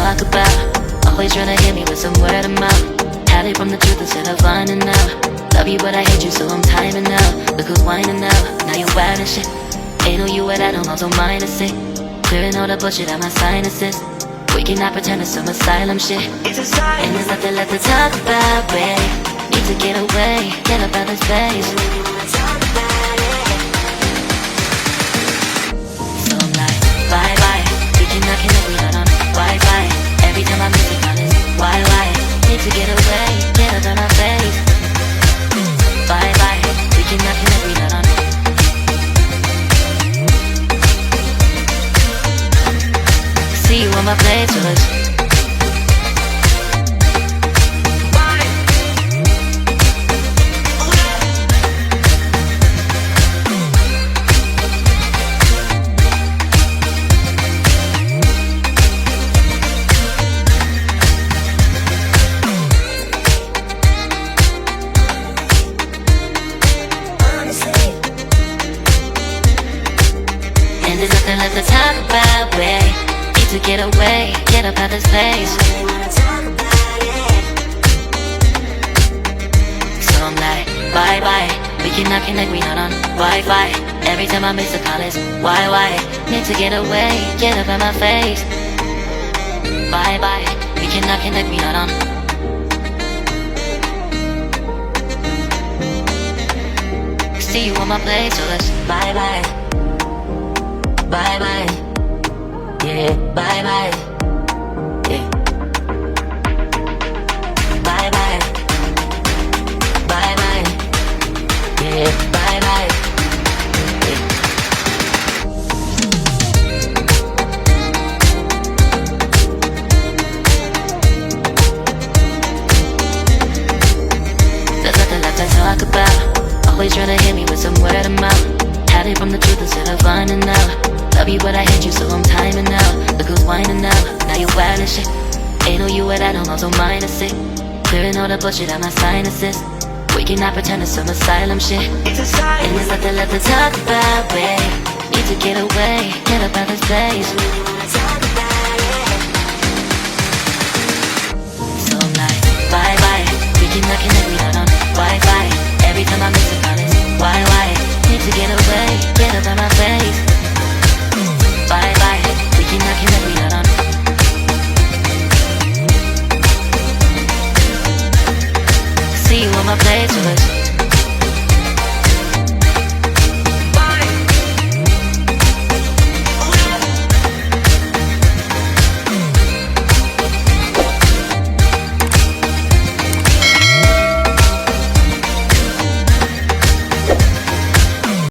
talk about. Always trying to hit me with some word of mouth. Had it from the truth instead of finding out. Love you but I hate you so I'm timing out. Look who's whining now, now you're wild and shit. Ain't no you at all, don't mind a sick. Clearing all the bullshit out my sinuses. We cannot pretend it's some asylum shit. And there's nothing left to talk about, babe. Need to get away, get up out of space. So I'm like, bye bye. We cannot connect, we not on Wi-Fi. Every time I miss it, on this why? Need to get away, get up out of face. Bye bye. We cannot connect, we not on. See you on my playlist. And there's nothing left to talk about, babe. Need to get away, get up out of this place. So I'm like, bye bye. We cannot connect, we not on Wi-Fi. Every time I miss a call it's why? Need to get away, get up out my face. Bye bye. We cannot connect, we not on. See you on my place, so let's bye bye. Bye bye. Yeah, bye bye. Yeah. Bye bye. Bye bye. Yeah, bye bye. Yeah. There's nothing left to talk about. Always trying to hit me with some word of mouth. Had it from the truth instead of finding out. Love you but I hate you so I'm timing out. Look who's whining now, now you're wild and shit. Ain't no you at all, don't mind a sick. Clearing all the bullshit out my sinuses. We cannot pretend it's some asylum shit. And there's nothing left to talk about, babe. Need to get away, get up out of this place. So I'm like, bye bye. We cannot connect, we not on Wi-Fi. Every time I miss a call it's why? Need to get away, get up out my face.